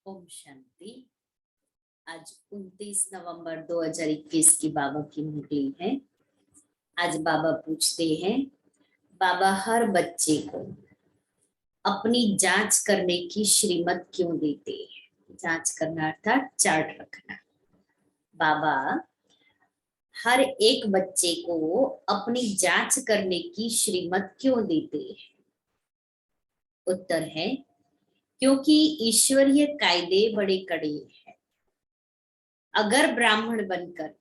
ओम शांति। आज 29 नवंबर 2021 की बाबा की मुरली है। आज बाबा पूछते हैं, बाबा हर बच्चे को अपनी जांच करने की श्रीमत क्यों देते हैं? जांच करना अर्थात चार्ट रखना। बाबा हर एक बच्चे को अपनी जांच करने की श्रीमत क्यों देते हैं? उत्तर है, क्योंकि ईश्वरीय कायदे बड़े कड़े हैं। अगर ब्राह्मण बनकर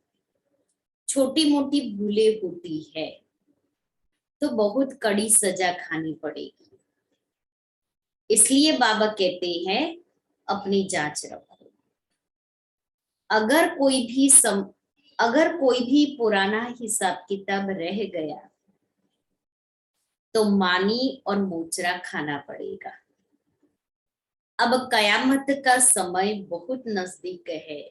छोटी मोटी भूलें होती है तो बहुत कड़ी सजा खानी पड़ेगी। इसलिए बाबा कहते हैं, अपनी जांच रखो। अगर कोई भी पुराना हिसाब किताब रह गया तो मानी और मोचरा खाना पड़ेगा। अब कयामत का समय बहुत नजदीक है,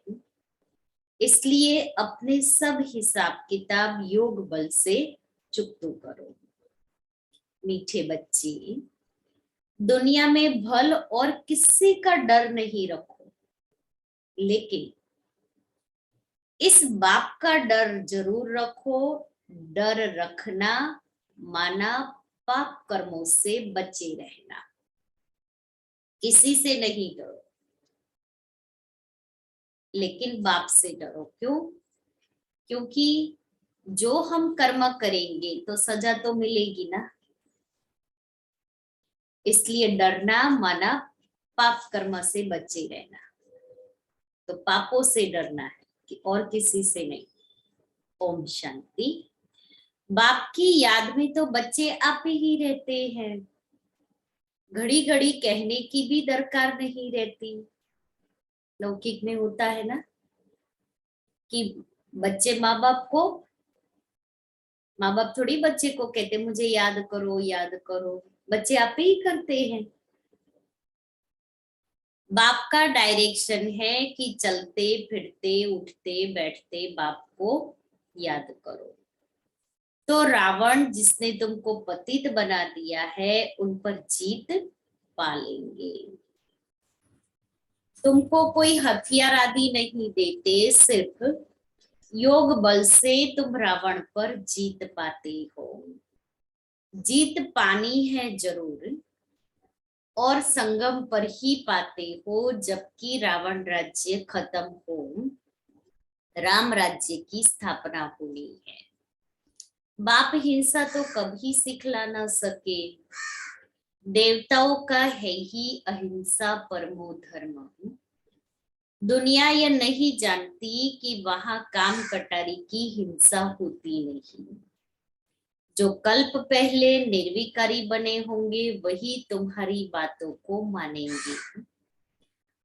इसलिए अपने सब हिसाब किताब योग बल से चुकतो करो। मीठे बच्चे, दुनिया में भल और किसी का डर नहीं रखो, लेकिन इस बाप का डर जरूर रखो। डर रखना माना पाप कर्मों से बचे रहना। किसी से नहीं डरो, लेकिन बाप से डरो। क्यों? क्योंकि जो हम कर्म करेंगे तो सजा तो मिलेगी ना। इसलिए डरना माना पाप कर्म से बचे रहना। तो पापों से डरना है और किसी से नहीं। ओम शांति। बाप की याद में तो बच्चे आप ही रहते हैं। घड़ी घड़ी कहने की भी दरकार नहीं रहती। लौकिक में होता है ना कि बच्चे माँ बाप थोड़ी बच्चे को कहते मुझे याद करो याद करो। बच्चे आप ही करते हैं। बाप का डायरेक्शन है कि चलते फिरते उठते बैठते बाप को याद करो। तो रावण जिसने तुमको पतित बना दिया है उन पर जीत पा लेंगे। तुमको कोई हथियार आदि नहीं देते, सिर्फ योग बल से तुम रावण पर जीत पाते हो। जीत पानी है जरूर और संगम पर ही पाते हो, जबकि रावण राज्य खत्म हो, राम राज्य की स्थापना होनी है। बाप हिंसा तो कभी सिखला न सके। देवताओं का है ही अहिंसा परमो धर्म। दुनिया यह नहीं जानती कि वहां काम कटारी की हिंसा होती नहीं। जो कल्प पहले निर्विकारी बने होंगे वही तुम्हारी बातों को मानेंगे।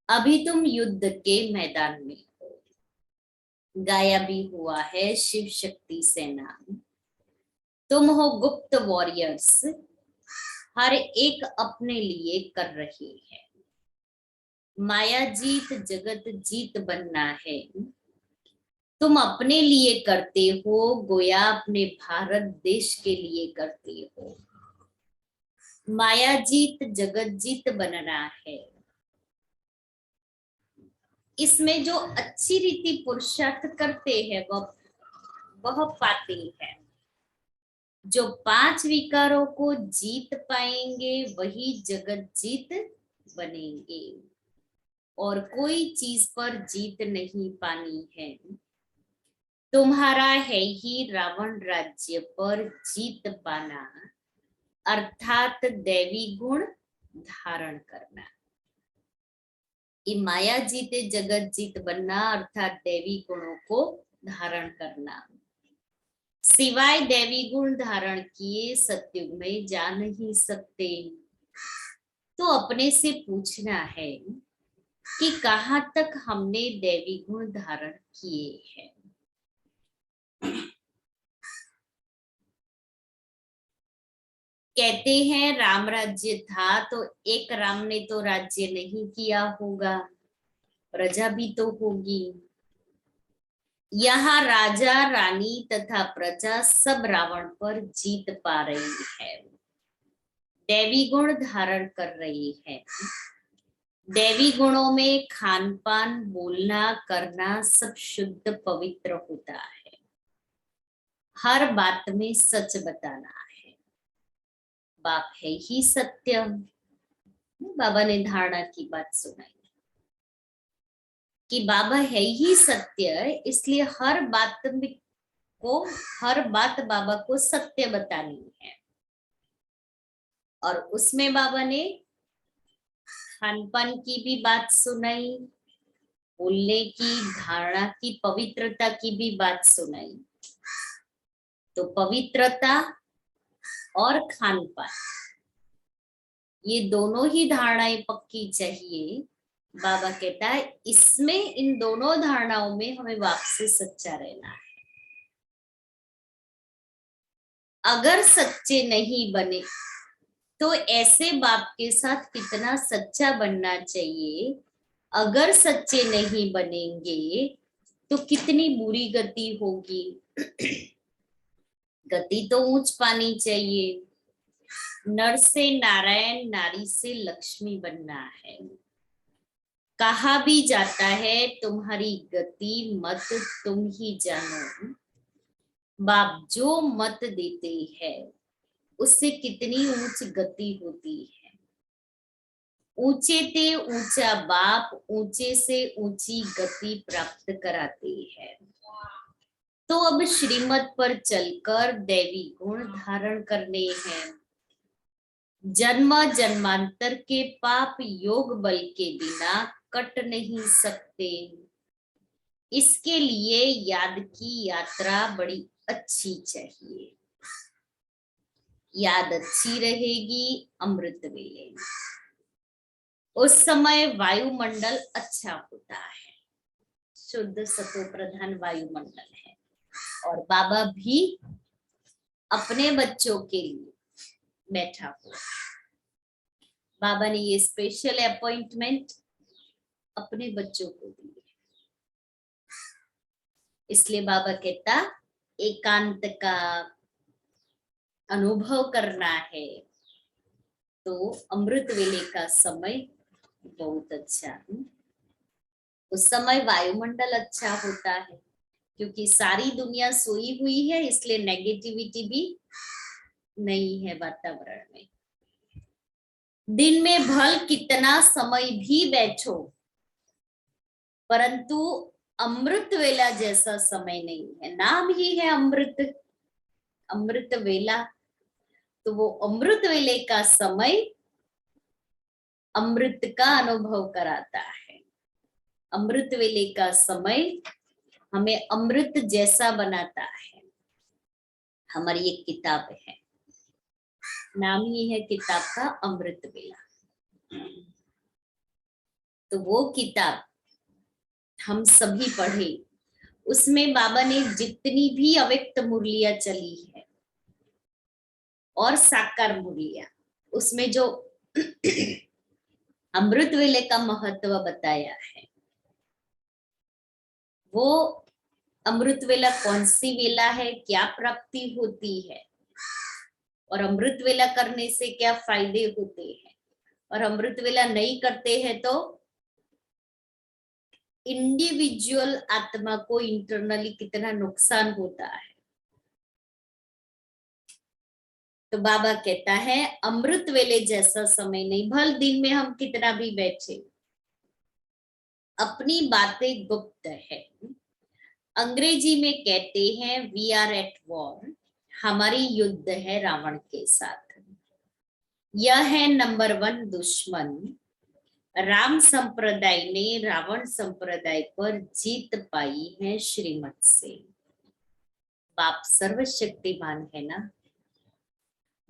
अभी तुम युद्ध के मैदान में हो। गाया भी हुआ है शिव शक्ति सेना। तुम हो गुप्त वॉरियर्स, हर एक अपने लिए कर रहे हैं। माया जीत जगत जीत बनना है। तुम अपने लिए करते हो, गोया अपने भारत देश के लिए करते हो। माया जीत जगत जीत बनना है। इसमें जो अच्छी रीति पुरुषार्थ करते हैं वह पाते हैं। जो 5 विकारों को जीत पाएंगे वही जगत जीत बनेंगे। और कोई चीज पर जीत नहीं पानी है। तुम्हारा है ही रावण राज्य पर जीत पाना, अर्थात दैवी गुण धारण करना। ये माया जीते जगत जीत बनना अर्थात दैवी गुणों को धारण करना। सिवाय दैवी गुण धारण किए सत्युग में जा नहीं सकते। तो अपने से पूछना है कि कहाँ तक हमने दैवी गुण धारण किए हैं। कहते हैं राम राज्य था तो एक राम ने तो राज्य नहीं किया होगा, प्रजा भी तो होगी। यहाँ राजा रानी तथा प्रजा सब रावण पर जीत पा रही है, दैवी गुण धारण कर रही है। दैवी गुणों में खान पान, बोलना, करना सब शुद्ध पवित्र होता है। हर बात में सच बताना है। बाप है ही सत्य। बाबा ने धारणा की बात सुनाई कि बाबा है ही सत्य, इसलिए हर बात बाबा को सत्य बतानी है। और उसमें बाबा ने खान पान की भी बात सुनाई, बोलने की, धारणा की, पवित्रता की भी बात सुनाई। तो पवित्रता और खान पान, ये दोनों ही धारणाएं पक्की चाहिए। बाबा कहता है इसमें, इन दोनों धारणाओं में हमें बाप से सच्चा रहना है। अगर सच्चे नहीं बने तो ऐसे बाप के साथ कितना सच्चा बनना चाहिए। अगर सच्चे नहीं बनेंगे तो कितनी बुरी गति होगी। गति तो ऊंच पानी चाहिए। नर से नारायण, नारी से लक्ष्मी बनना है। कहा भी जाता है तुम्हारी गति मत तुम ही जानो। बाप जो मत देते हैं उससे कितनी ऊंच गति होती है। ऊंचे ते ऊंचा बाप ऊंचे से ऊंची गति प्राप्त कराते हैं। तो अब श्रीमत पर चलकर दैवी गुण धारण करने हैं। जन्म जन्मांतर के पाप योग बल के बिना कट नहीं सकते। इसके लिए याद की यात्रा बड़ी अच्छी चाहिए। याद अच्छी रहेगी अमृत वेले में। उस समय वायुमंडल अच्छा होता है, शुद्ध सतो प्रधान वायुमंडल है। और बाबा भी अपने बच्चों के लिए बैठा हुआ। बाबा ने ये स्पेशल अपॉइंटमेंट अपने बच्चों को दी। इसलिए बाबा कहता एकांत का अनुभव करना है तो अमृत वेले का समय बहुत अच्छा है। उस समय वायुमंडल अच्छा होता है क्योंकि सारी दुनिया सोई हुई है, इसलिए नेगेटिविटी भी नहीं है वातावरण में। दिन में भल कितना समय भी बैठो, परंतु अमृत वेला जैसा समय नहीं है। नाम ही है अमृत, अमृत वेला। तो वो अमृत वेले का समय अमृत का अनुभव कराता है। अमृत वेले का समय हमें अमृत जैसा बनाता है। हमारी एक किताब है, नाम ही है किताब का अमृत वेला। तो वो किताब हम सभी पढ़े। उसमें बाबा ने जितनी भी अव्यक्त मुरलियां चली है और साकार मुरलियां, उसमें जो अमृत वेले का महत्व बताया है, वो अमृत वेला कौन सी वेला है, क्या प्राप्ति होती है, और अमृत वेला करने से क्या फायदे होते हैं, और अमृत वेला नहीं करते हैं तो इंडिविजुअल आत्मा को इंटरनली कितना नुकसान होता है। तो बाबा कहता है अमृत वेले जैसा समय नहीं। भल दिन में हम कितना भी बैठे, अपनी बातें गुप्त है। अंग्रेजी में कहते हैं वी आर एट वॉर, हमारी युद्ध है रावण के साथ। यह है नंबर 1 दुश्मन। राम संप्रदाय ने रावण संप्रदाय पर जीत पाई है श्रीमत से। बाप सर्वशक्तिमान है ना।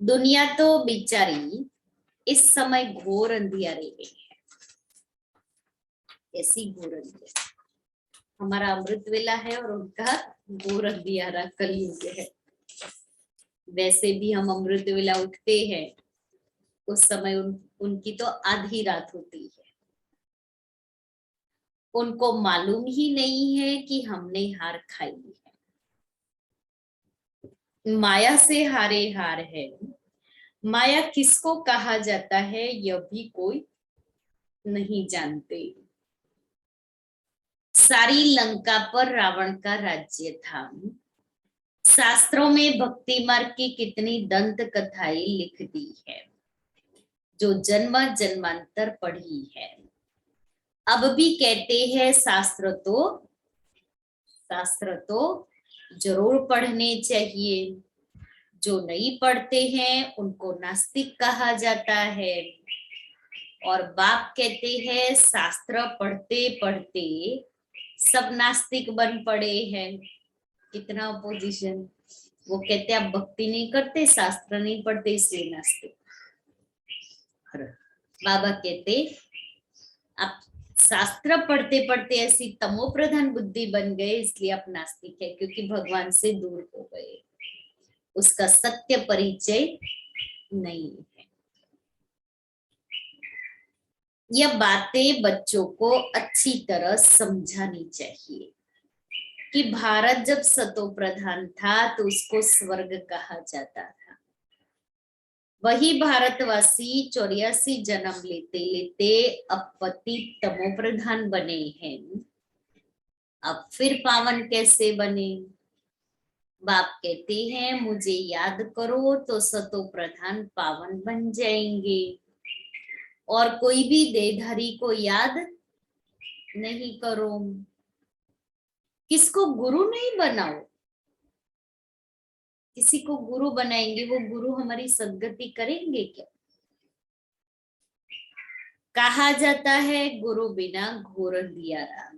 दुनिया तो बेचारी इस समय घोर अंधियारे में है, ऐसी घोर अंधियारा। हमारा अमृत वेला है और उनका घोर अंधियारा कलयुग है। वैसे भी हम अमृत वेला उठते हैं उस समय उनकी तो आधी रात होती है। उनको मालूम ही नहीं है कि हमने हार खाई है। माया से हारे हार है। माया किसको कहा जाता है यह भी कोई नहीं जानते। सारी लंका पर रावण का राज्य था। शास्त्रों में भक्ति मार्ग की कितनी दंत कथाएं लिख दी है, जो जन्म जन्मांतर पढ़ी है। अब भी कहते हैं शास्त्र तो जरूर पढ़ने चाहिए। जो नहीं पढ़ते हैं उनको नास्तिक कहा जाता है। और बाप कहते हैं शास्त्र पढ़ते पढ़ते सब नास्तिक बन पड़े हैं। कितना अपोजिशन। वो कहते आप भक्ति नहीं करते, शास्त्र नहीं पढ़ते, इसलिए नास्तिक। बाबा कहते आप शास्त्र पढ़ते पढ़ते ऐसी तमो प्रधान बुद्धि बन गए, इसलिए आप नास्तिक है, क्योंकि भगवान से दूर हो गए, उसका सत्य परिचय नहीं है। यह बातें बच्चों को अच्छी तरह समझानी चाहिए कि भारत जब सतो प्रधान था तो उसको स्वर्ग कहा जाता था। वही भारतवासी 84 जन्म लेते लेते अब पति तमो प्रधान बने हैं। अब फिर पावन कैसे बने? बाप कहते हैं मुझे याद करो तो सतो प्रधान पावन बन जाएंगे। और कोई भी देहधारी को याद नहीं करो। किसको गुरु नहीं बनाओ। किसी को गुरु बनाएंगे, वो गुरु हमारी सद्गति करेंगे क्या? कहा जाता है गुरु बिना घोर अंधियारा।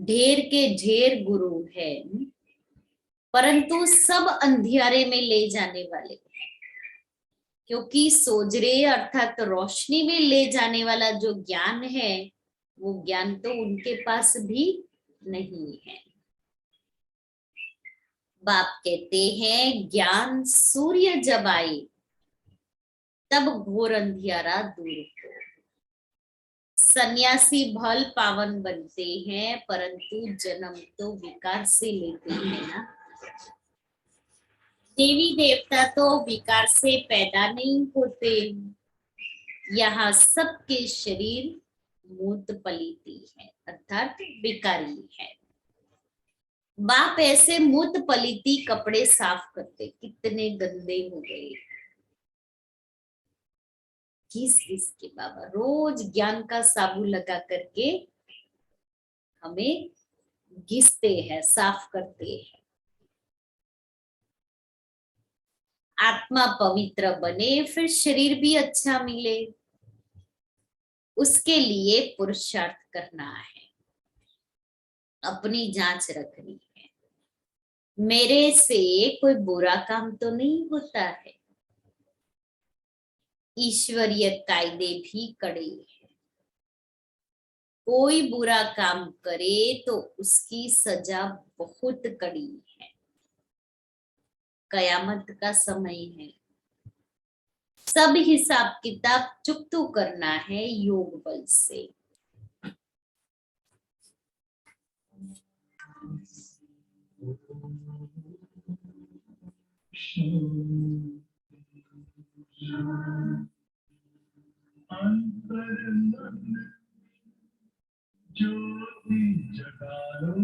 ढेर के ढेर गुरु है, परंतु सब अंधियारे में ले जाने वाले हैं। क्योंकि सोजरे अर्थात रोशनी में ले जाने वाला जो ज्ञान है, वो ज्ञान तो उनके पास भी नहीं है। बाप कहते हैं ज्ञान सूर्य जब आए तब घोर अंधियारा दूर हो। सन्यासी भल पावन बनते हैं, परंतु जन्म तो विकार से लेते हैं ना। देवी देवता तो विकार से पैदा नहीं होते। यहाँ सबके शरीर मूत पलीती है, अर्थात विकारी है। बाप ऐसे मूत पलीती कपड़े साफ करते, कितने गंदे हो गए। घिस घिस के बाबा रोज ज्ञान का साबुन लगा करके हमें घिसते हैं, साफ करते हैं। आत्मा पवित्र बने, फिर शरीर भी अच्छा मिले, उसके लिए पुरुषार्थ करना है, अपनी जांच रखनी है। मेरे से कोई बुरा काम तो नहीं होता है। ईश्वरीय कायदे भी कड़े हैं। कोई बुरा काम करे तो उसकी सजा बहुत कड़ी है। कयामत का समय है। सब हिसाब किताब चुकतू करना है योग बल से। ज्योति जगा लो,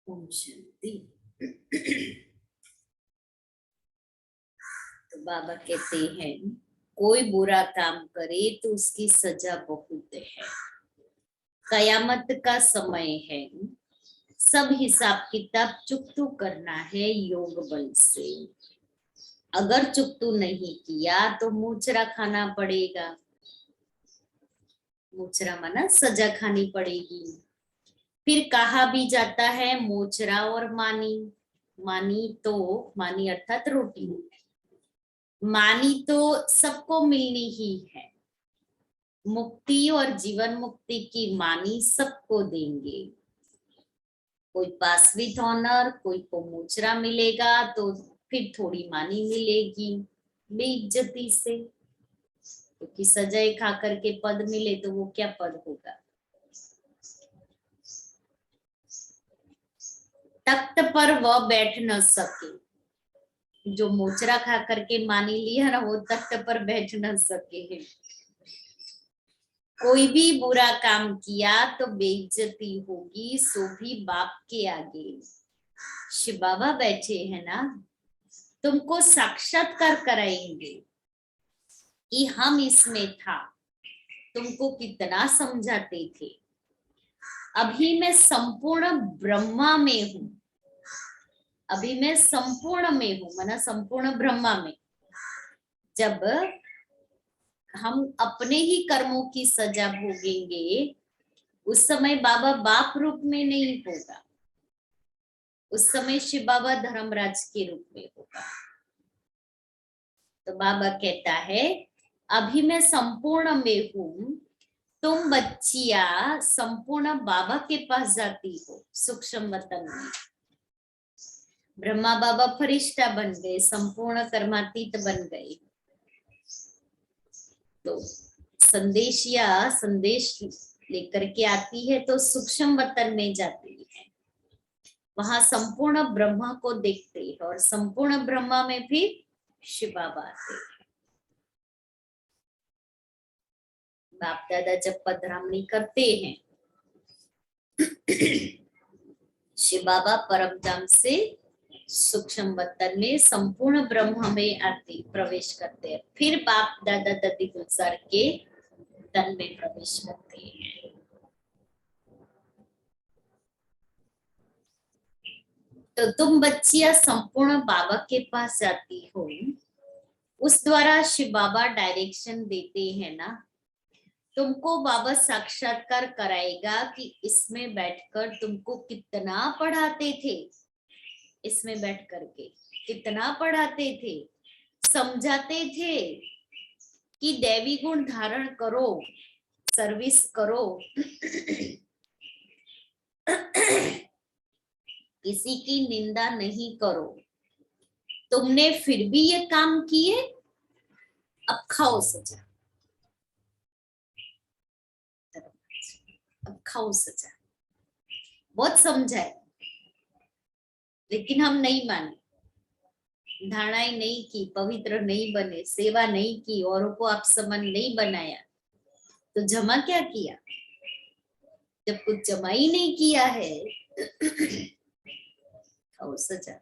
ओम शांति। तो बाबा कहते हैं कोई बुरा काम करे तो उसकी सजा बहुत है। कयामत का समय है, सब हिसाब किताब चुकतू करना है योग बल से। अगर चुकतू नहीं किया तो मूचरा खाना पड़ेगा। मूचरा माना सजा खानी पड़ेगी। फिर कहा भी जाता है मोचरा और मानी। मानी अर्थात रोटी। मानी तो सबको मिलनी ही है। मुक्ति और जीवन मुक्ति की मानी सबको देंगे। कोई पास विथ ऑनर, कोई को मोचरा मिलेगा तो फिर थोड़ी मानी मिलेगी बेइज्जती से, क्योंकि सजाए खा करके पद मिले तो वो क्या पद होगा। तख्त पर वह बैठ न सके, जो मोचरा खा करके मानी लिया ना वो तख्त पर बैठ न सके। कोई भी बुरा काम किया तो बेइज्जती होगी, सो भी बाप के आगे। शिव बाबा बैठे हैं ना, तुमको साक्षात्कार कराएंगे कि हम इसमें था, तुमको कितना समझाते थे। अभी मैं संपूर्ण ब्रह्मा में हूं। अभी मैं संपूर्ण में हूं, माना संपूर्ण ब्रह्मा में। जब हम अपने ही कर्मों की सजा भोगेंगे, उस समय बाबा बाप रूप में नहीं होगा, उस समय शिव बाबा धर्मराज के रूप में होगा। तो बाबा कहता है अभी मैं संपूर्ण में हूं, तुम बच्चिया संपूर्ण बाबा के पास जाती हो। सूक्ष्म वतन में ब्रह्मा बाबा फरिश्ता बन गए, संपूर्ण कर्मातीत बन गए। तो संदेश लेकर के आती है तो सूक्ष्म वतन में जाती है। वहां संपूर्ण ब्रह्मा को देखते हैं और संपूर्ण ब्रह्मा में भी शिव बाबा आते हैं। बाप दादा जब पधरामनी करते हैं, शिव बाबा परम धाम से सूक्ष्म वतन में संपूर्ण ब्रह्म में आते प्रवेश करते हैं। फिर बाप दादा दादी गुलजार के तन में प्रवेश करते हैं। तो तुम बच्चियां संपूर्ण बाबा के पास जाती हो, उस द्वारा शिव बाबा डायरेक्शन देते हैं ना तुमको बाबा साक्षात्कार कराएगा कि इसमें बैठकर तुमको कितना पढ़ाते थे, इसमें बैठ करके कितना पढ़ाते थे, समझाते थे कि दैवी गुण धारण करो, सर्विस करो, किसी की निंदा नहीं करो। तुमने फिर भी ये काम किए, अब खाओ सजा, अब खाओ सजा। बहुत समझाए लेकिन हम नहीं माने, धारणाएं नहीं की, पवित्र नहीं बने, सेवा नहीं की, औरों को आप समान नहीं बनाया, तो जमा क्या किया? जब कुछ जमा ही नहीं किया है खाओ सजा।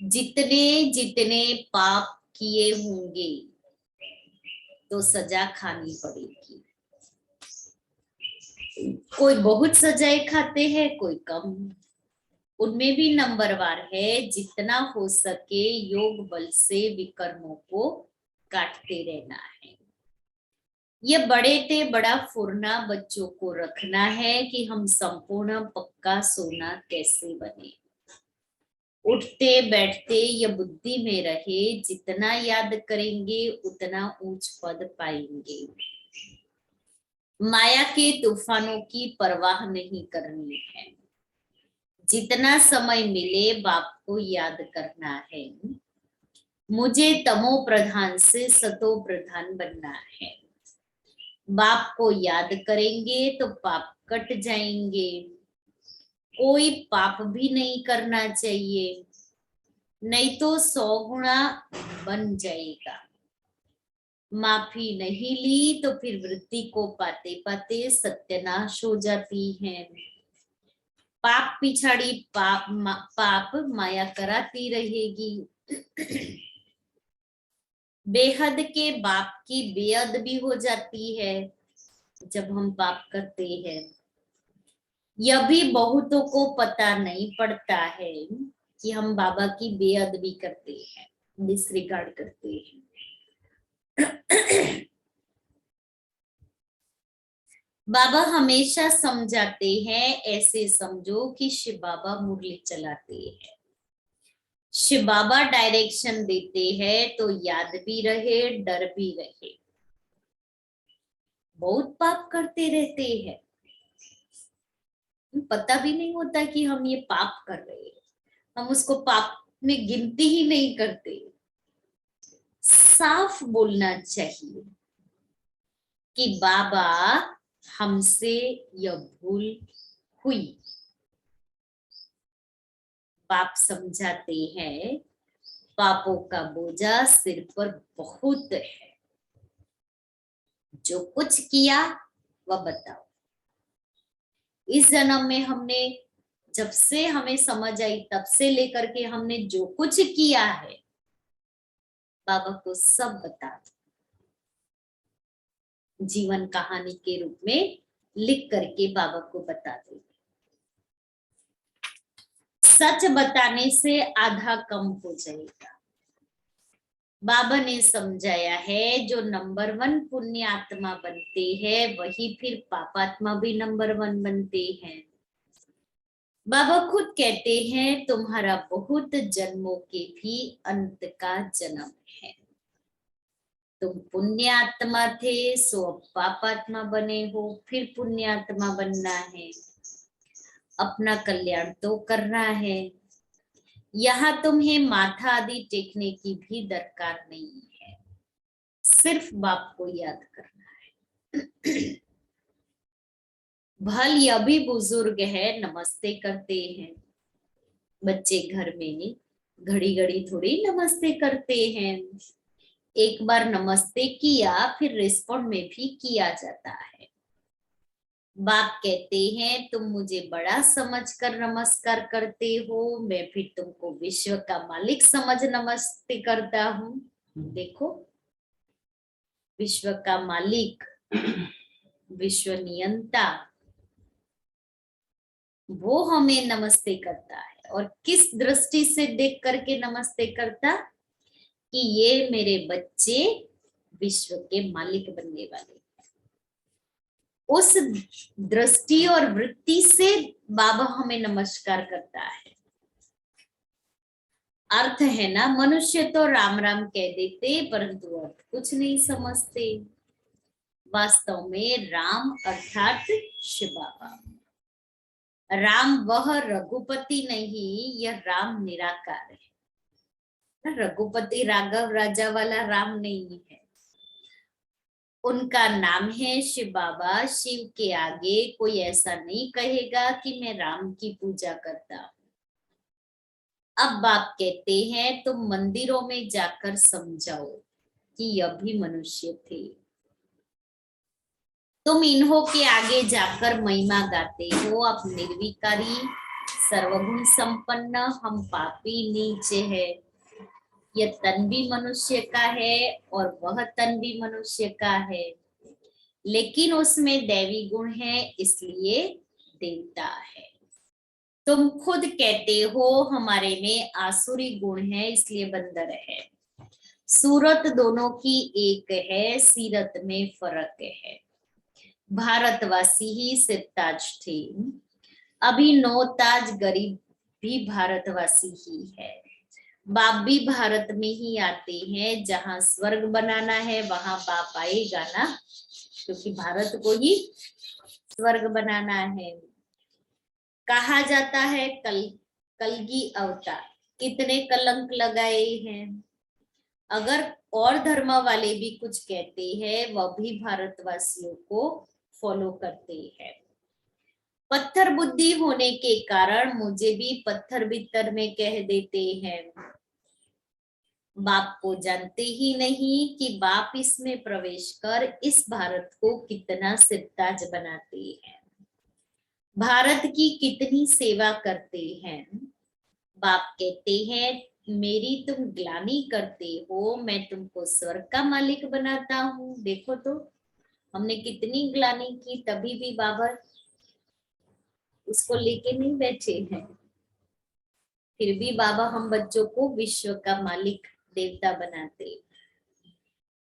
जितने जितने पाप किए होंगे तो सजा खानी पड़ेगी। कोई बहुत सजाए खाते हैं, कोई कम, उनमें भी नंबरवार है। जितना हो सके योग बल से विकर्मों को काटते रहना है। ये बड़े ते बड़ा फुरना बच्चों को रखना है कि हम संपूर्ण पक्का सोना कैसे बने। उठते बैठते ये बुद्धि में रहे, जितना याद करेंगे उतना ऊंच पद पाएंगे। माया के तूफानों की परवाह नहीं करनी है। जितना समय मिले बाप को याद करना है। मुझे तमो प्रधान से सतो प्रधान बनना है। बाप को याद करेंगे तो पाप कट जाएंगे। कोई पाप भी नहीं करना चाहिए, नहीं तो 100 गुना बन जाएगा। माफी नहीं ली तो फिर वृत्ति को पाते पाते सत्यानाश हो जाती है। पाप पिछाड़ी पाप माया कराती रहेगी। बेहद के बाप की बेअद भी हो जाती है जब हम पाप करते हैं। यह भी बहुतों को पता नहीं पड़ता है कि हम बाबा की बेअदबी करते हैं, डिसरिगार्ड करते हैं। बाबा हमेशा समझाते हैं, ऐसे समझो कि शिव बाबा मुरली चलाते हैं। शिव बाबा डायरेक्शन देते हैं तो याद भी रहे, डर भी रहे। बहुत पाप करते रहते हैं, पता भी नहीं होता कि हम ये पाप कर रहे हैं, हम उसको पाप में गिनती ही नहीं करते। साफ बोलना चाहिए कि बाबा हमसे यह भूल हुई। बाप समझाते हैं, पापों का बोझा सिर पर बहुत है। जो कुछ किया वह बताओ। इस जन्म में हमने, जब से हमें समझ आई तब से लेकर के हमने जो कुछ किया है बाबा को सब बता दो। जीवन कहानी के रूप में लिख करके बाबा को बता दो। सच बताने से आधा कम हो जाएगा। बाबा ने समझाया है, जो नंबर 1 पुण्य आत्मा बनते हैं वही फिर पापात्मा भी नंबर 1 बनते हैं। बाबा खुद कहते हैं, तुम्हारा बहुत जन्मों के भी अंत का जन्म है। तुम पुण्य आत्मा थे सो अब पापात्मा बने हो, फिर पुण्य आत्मा बनना है। अपना कल्याण तो करना है। यहाँ तुम्हें माथा आदि टेकने की भी दरकार नहीं है, सिर्फ बाप को याद करना है। भल यह भी बुजुर्ग है, नमस्ते करते हैं। बच्चे घर में घड़ी घड़ी थोड़ी नमस्ते करते हैं। एक बार नमस्ते किया फिर रिस्पॉन्ड में भी किया जाता है। बाप कहते हैं, तुम मुझे बड़ा समझकर नमस्कार करते हो, मैं फिर तुमको विश्व का मालिक समझ नमस्ते करता हूँ। देखो, विश्व का मालिक, विश्व नियंता, वो हमें नमस्ते करता है। और किस दृष्टि से देख करके नमस्ते करता कि ये मेरे बच्चे विश्व के मालिक बनने वाले। उस दृष्टि और वृत्ति से बाबा हमें नमस्कार करता है। अर्थ है ना, मनुष्य तो राम राम कह देते परंतु अर्थ कुछ नहीं समझते। वास्तव में राम अर्थात शिव बाबा। राम वह रघुपति नहीं, यह राम निराकार है। रघुपति राघव राजा वाला राम नहीं है, उनका नाम है शिव बाबा। शिव के आगे कोई ऐसा नहीं कहेगा कि मैं राम की पूजा करता हूं। अब बाप कहते हैं तुम मंदिरों में जाकर समझाओ कि यह भी मनुष्य थे। तुम इन्हों के आगे जाकर महिमा गाते हो, आप निर्विकारी सर्वगुण संपन्न, हम पापी नीचे है। यह तन भी मनुष्य का है और वह तन भी मनुष्य का है, लेकिन उसमें दैवी गुण है इसलिए देवता है। तुम खुद कहते हो हमारे में आसुरी गुण है इसलिए बंदर है। सूरत दोनों की एक है, सीरत में फर्क है। भारतवासी ही सिरताज थे, अभी नौ ताज गरीब भी भारतवासी ही है। बाप भी भारत में ही आते हैं, जहां स्वर्ग बनाना है वहां बाप आएगा ना, क्योंकि भारत को ही स्वर्ग बनाना है। कहा जाता है कलगी अवतार, कितने कलंक लगाए हैं। अगर और धर्म वाले भी कुछ कहते हैं, वह भी भारतवासियों को फॉलो करते हैं। पत्थर बुद्धि होने के कारण मुझे भी पत्थर बित्तर में कह देते हैं। बाप को जानते ही नहीं कि बाप इसमें प्रवेश कर इस भारत को कितना सिरताज बनाते हैं, भारत की कितनी सेवा करते हैं। बाप कहते हैं मेरी तुम ग्लानि करते हो, मैं तुमको स्वर्ग का मालिक बनाता हूँ। देखो तो हमने कितनी ग्लानि की, तभी भी बाबा उसको लेके नहीं बैठे हैं। फिर भी बाबा हम बच्चों को विश्व का मालिक देवता बनाते।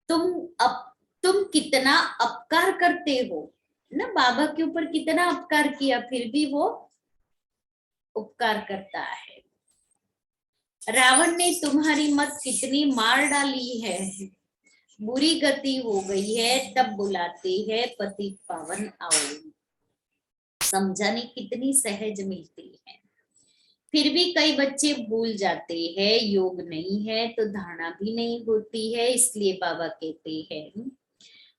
तुम कितना अपकार करते हो ना, बाबा के ऊपर कितना अपकार किया, फिर भी वो उपकार करता है। रावण ने तुम्हारी मत कितनी मार डाली है, बुरी गति हो गई है, तब बुलाते हैं पति पावन आओ। समझाने कितनी सहज मिलती है। फिर भी कई बच्चे भूल जाते हैं, योग नहीं है तो धारणा भी नहीं होती है, इसलिए बाबा कहते हैं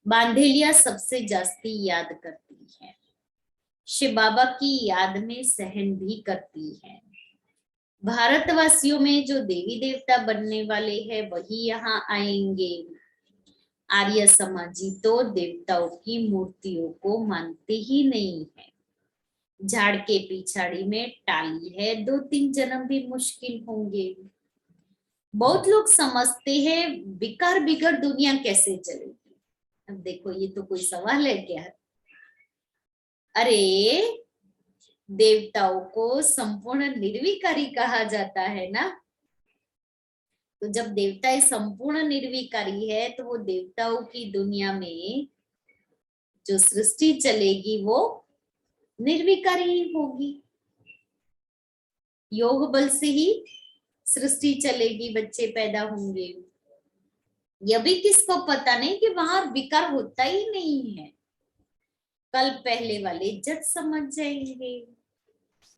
बांधेलिया सबसे जास्ती याद करती है, शिव बाबा की याद में सहन भी करती है। भारतवासियों में जो देवी देवता बनने वाले हैं वही यहाँ आएंगे। आर्य समाजी तो देवताओं की मूर्तियों को मानते ही नहीं है। झाड़ के पिछाड़ी में टाली है, 2-3 जन्म भी मुश्किल होंगे। बहुत लोग समझते हैं बिकार बिगड़ दुनिया कैसे चलेगी। अब देखो ये तो कोई सवाल है क्या? अरे देवताओं को संपूर्ण निर्विकारी कहा जाता है ना, तो जब देवता संपूर्ण निर्विकारी है तो वो देवताओं की दुनिया में जो सृष्टि चलेगी वो निर्विकारी ही होगी। योग बल से ही सृष्टि चलेगी, बच्चे पैदा होंगे। यह भी किसको पता नहीं कि वहां विकार होता ही नहीं है। कल पहले वाले जट समझ जाएंगे।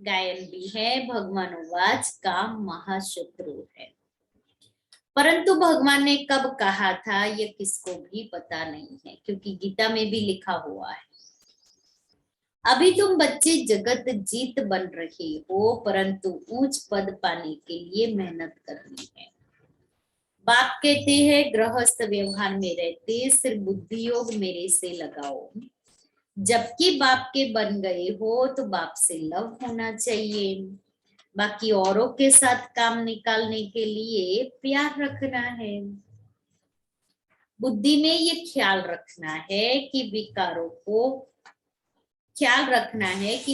गायन भी है, भगवान वाच काम महाशत्रु है, परंतु भगवान ने कब कहा था यह किसको भी पता नहीं है, क्योंकि गीता में भी लिखा हुआ है। अभी तुम बच्चे जगत जीत बन रहे हो, परंतु ऊंच पद पाने के लिए मेहनत करनी है। बाप कहते हैं गृहस्थ व्यवहार में रहते सिर्फ बुद्धि योग मेरे से लगाओ। जबकि बाप के बन गए हो तो बाप से लव होना चाहिए, बाकी औरों के साथ काम निकालने के लिए प्यार रखना है। बुद्धि में ये ख्याल रखना है कि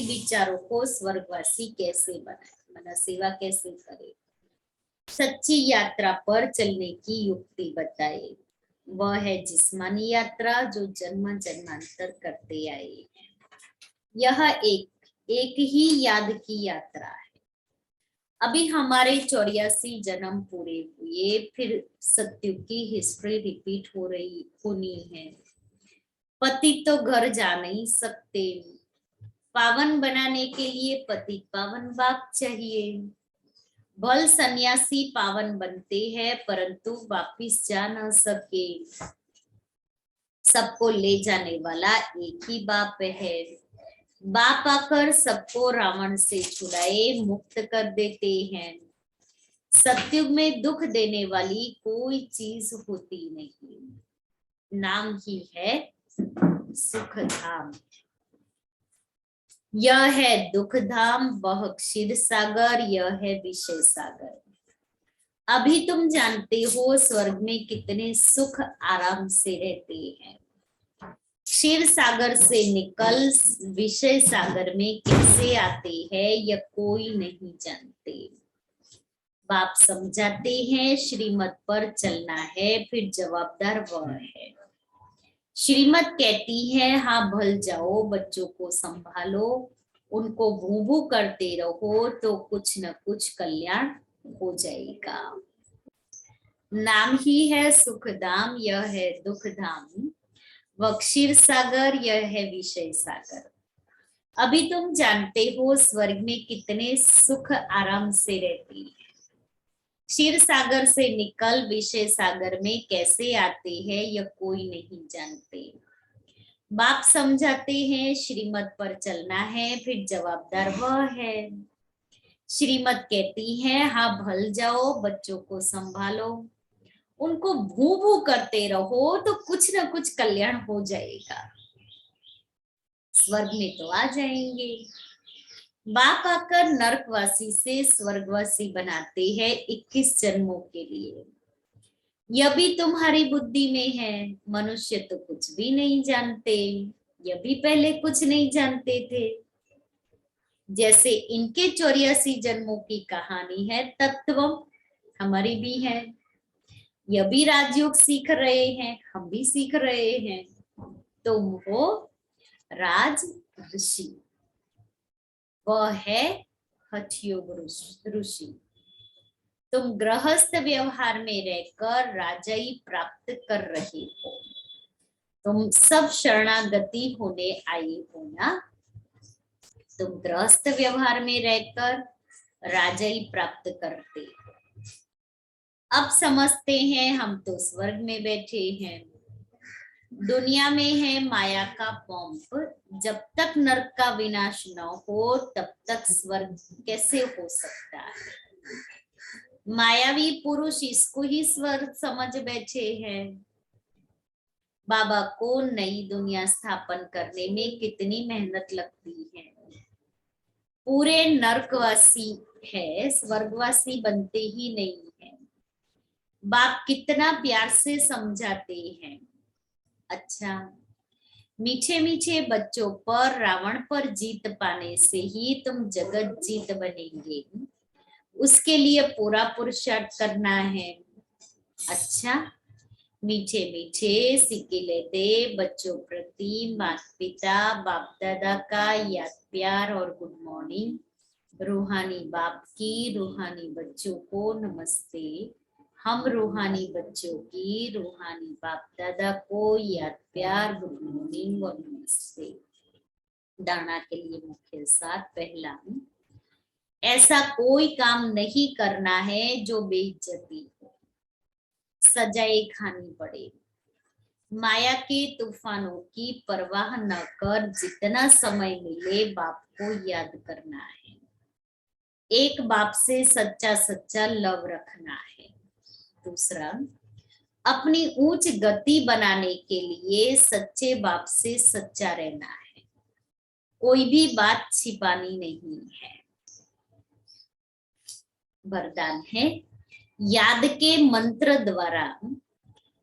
विचारों को स्वर्गवासी कैसे बनाए, माना सेवा कैसे करे, सच्ची यात्रा पर चलने की युक्ति बताए। वह है जिस्मानी यात्रा जो जन्म जन्मांतर करते आए हैं। यह एक ही याद की यात्रा है। अभी हमारे 84 जन्म पूरे हुए, फिर सत्युग की हिस्ट्री रिपीट होनी है। पति तो घर जा नहीं सकते, पावन बनाने के लिए पति पावन बाप चाहिए। भल सन्यासी पावन बनते हैं परंतु वापिस जा न सके। सबको ले जाने वाला एक ही बाप है। बाप आकर सबको रावण से छुड़ाए मुक्त कर देते हैं। सत्युग में दुख देने वाली कोई चीज होती नहीं, नाम ही है सुख धाम। यह है दुख धाम, वह क्षीर सागर, यह है विषय सागर। अभी तुम जानते हो स्वर्ग में कितने सुख आराम से रहते हैं। क्षीर सागर से निकल विषय सागर में कैसे आते हैं यह कोई नहीं जानते। बाप समझाते हैं श्रीमत पर चलना है, फिर जवाबदार वह है। श्रीमत कहती है हाँ भल जाओ, बच्चों को संभालो, उनको भू भू करते रहो तो कुछ न कुछ कल्याण हो जाएगा। नाम ही है सुख धाम, यह है दुख धाम। वह क्षीर सागर, यह है विषय सागर। अभी तुम जानते हो स्वर्ग में कितने सुख आराम से रहती है। क्षीर सागर से निकल विषय सागर में कैसे आते हैं यह कोई नहीं जानते। बाप समझाते हैं श्रीमत पर चलना है, फिर जवाबदार वह है। श्रीमत कहती है हाँ भल जाओ, बच्चों को संभालो, उनको भू भू करते रहो तो कुछ ना कुछ कल्याण हो जाएगा। स्वर्ग में तो आ जाएंगे। बाप आकर नरकवासी से स्वर्गवासी बनाते हैं 21 जन्मों के लिए। यह भी तुम्हारी बुद्धि में है। मनुष्य तो कुछ भी नहीं जानते, यह भी पहले कुछ नहीं जानते थे। जैसे इनके 84 जन्मों की कहानी है, तत्व हमारी भी है। यह भी राजयोग सीख रहे हैं, हम भी सीख रहे हैं। तुम हो राज ऋषि, वह है हठयोग ऋषि। तुम गृहस्थ व्यवहार में रहकर राजाई प्राप्त कर रहे हो। तुम सब शरणागति होने आए हो ना। तुम गृहस्थ व्यवहार में रहकर राजाई प्राप्त करते हो। अब समझते हैं हम तो स्वर्ग में बैठे हैं। दुनिया में है माया का पंप, जब तक नरक का विनाश न हो तब तक स्वर्ग कैसे हो सकता है। मायावी पुरुष इसको ही स्वर्ग समझ बैठे हैं। बाबा को नई दुनिया स्थापन करने में कितनी मेहनत लगती है। पूरे नरकवासी है, स्वर्गवासी बनते ही नहीं है। बाप कितना प्यार से समझाते हैं। अच्छा, मीठे मीठे बच्चों पर रावण पर जीत पाने से ही तुम जगत जीत बनेंगे, उसके लिए पूरा पुरुषार्थ करना है। अच्छा, मीठे मीठे सिक्के लेते बच्चों प्रति माता पिता बाप दादा का याद प्यार और गुड मॉर्निंग। रूहानी बाप की रूहानी बच्चों को नमस्ते। हम रूहानी बच्चों की रूहानी बाप दादा को याद प्यार गुड मॉर्निंग और नमस्ते। दाना के लिए मुख्य साथ पहला, ऐसा कोई काम नहीं करना है जो बेइज्जती हो, सजाए खानी पड़े। माया के तूफानों की परवाह न कर जितना समय मिले बाप को याद करना है। एक बाप से सच्चा सच्चा लव रखना है। दूसरा, अपनी ऊंच गति बनाने के लिए सच्चे बाप से सच्चा रहना है। कोई भी बात छिपानी नहीं है। वरदान है, याद के मंत्र द्वारा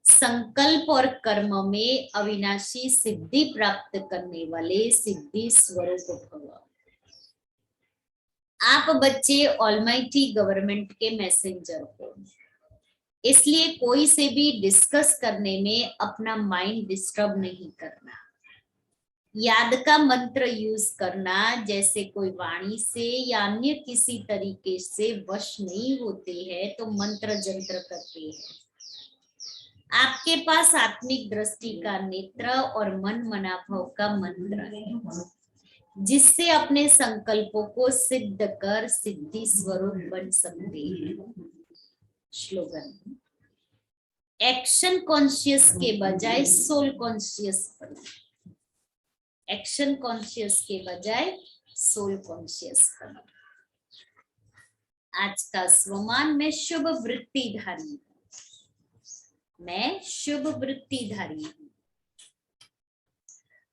संकल्प और कर्म में अविनाशी सिद्धि प्राप्त करने वाले सिद्धि स्वरूप भव। आप बच्चे ऑलमाइटी गवर्नमेंट के मैसेंजर हो। इसलिए कोई से भी डिस्कस करने में अपना माइंड डिस्टर्ब नहीं करना। याद का मंत्र यूज करना, जैसे कोई वाणी से या अन्य किसी तरीके से वश नहीं होते हैं तो मंत्र जंत्र करते हैं। आपके पास आत्मिक दृष्टि का नेत्र और मन मनाभाव का मंत्र है, जिससे अपने संकल्पों को सिद्ध कर सिद्धि स्वरूप बन सकते हैं। स्लोगन, एक्शन कॉन्शियस के बजाय सोल कॉन्शियस बनो। एक्शन कॉन्शियस के बजाय सोल कॉन्शियस बनो। आज का स्वमान, मैं शुभ वृत्तिधारी हूं। मैं शुभ वृत्तिधारी हूं।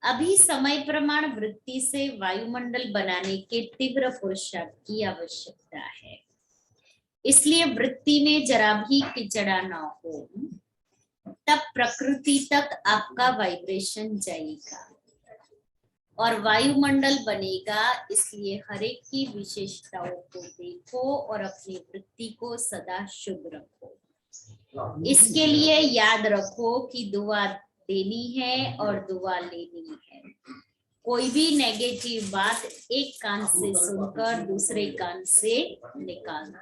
अभी समय प्रमाण वृत्ति से वायुमंडल बनाने के तीव्र पुरुषार्थ की आवश्यकता है। इसलिए वृत्ति में जरा भी किचड़ा ना हो, तब प्रकृति तक आपका वाइब्रेशन जाएगा और वायुमंडल बनेगा। इसलिए हर एक की विशेषताओं को देखो और अपनी वृत्ति को सदा शुभ रखो। इसके लिए याद रखो कि दुआ देनी है और दुआ लेनी है। कोई भी नेगेटिव बात एक कान से सुनकर दूसरे कान से निकालना।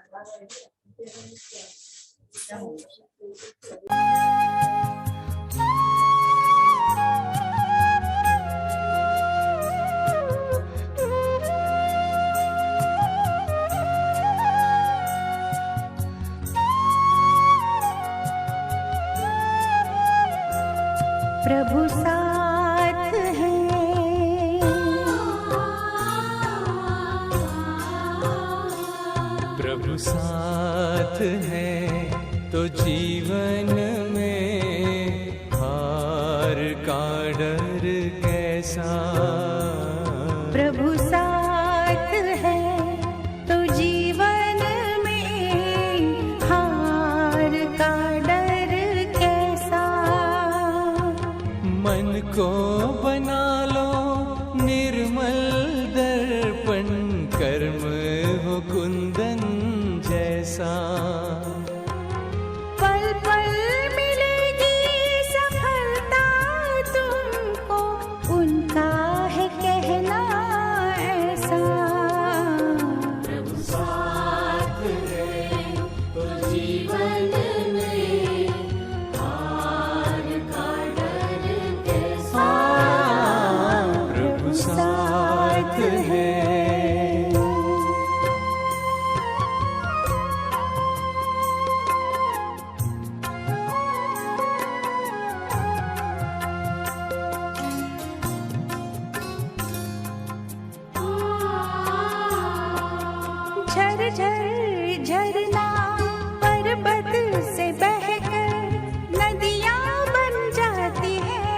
प्रभु साथ है, प्रभु साथ है तो जीवन में हार का डर कैसा। प्रभु साथ है तो जीवन में हार का डर कैसा। मन को बना लो निर्मल दर्पण, कर्म हो कुंदन जैसा। पल पल मिलेगी सफलता तुमको, उनका है कहना ऐसा। प्रभु साथ है तो जीवन में हार का डर कैसा। प्रभु साथ है। झर झर झरना पर्वत से बहकर नदियाँ बन जाती है।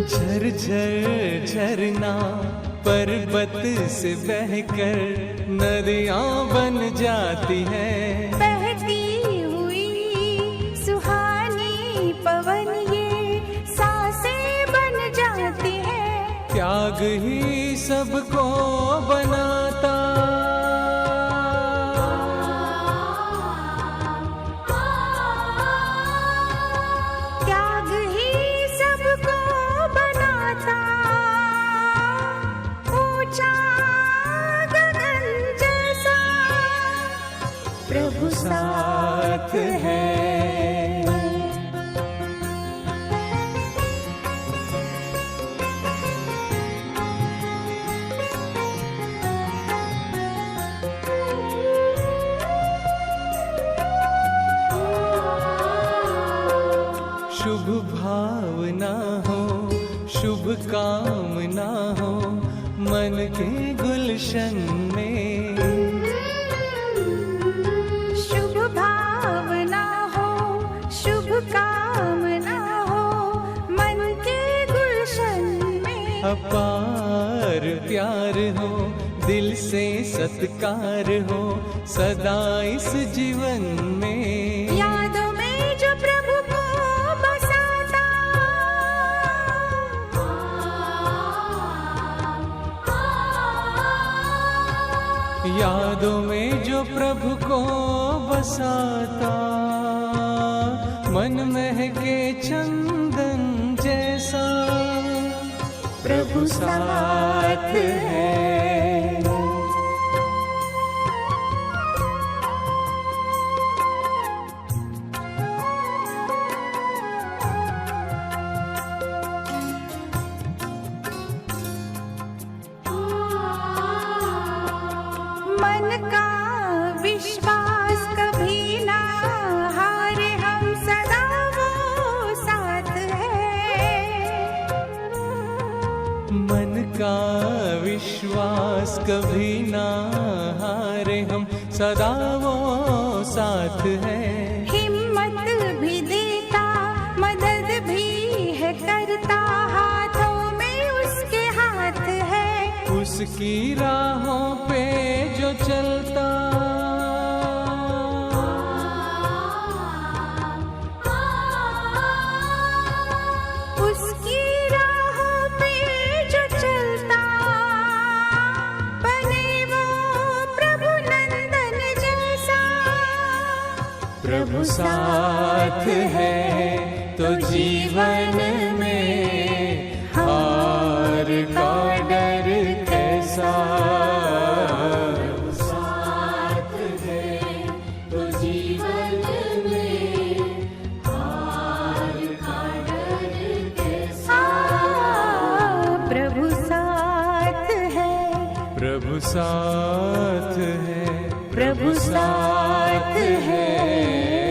झर झर झरना पर्वत से बहकर नदियाँ बन जाती है। बहती हुई सुहानी पवन ये सांसें बन जाती है। त्याग ही सबको बनाता, त्याग ही सबको बनाता। ऊंचा गगन जैसा प्रभु साथ है। शुभ भावना हो, शुभ कामना हो मन के गुलशन में। शुभ भावना हो, शुभ कामना हो मन के गुलशन में। अपार प्यार हो, दिल से सत्कार हो सदा इस जीवन में। यादों में जो प्रभु को बसाता, यादों में जो प्रभु को बसाता, मन महके चंदन जैसा, प्रभु साथ है। मन का विश्वास कभी ना हारे, हम सदा वो साथ है। मन का विश्वास कभी ना हारे, हम सदा वो साथ है। हिम्मत भी देता, मदद भी है करता, हाथों में उसके हाथ है। उसकी राहों पे जो चलता, उसकी राहों पे जो चलता, बने वो प्रभु नंदन जैसा। प्रभु साथ है तो जीवन में हार का डर कैसा। प्रभु साथ है तो जीवन में हार का डर कैसा। प्रभु साथ है, प्रभु साथ है, प्रभु साथ है।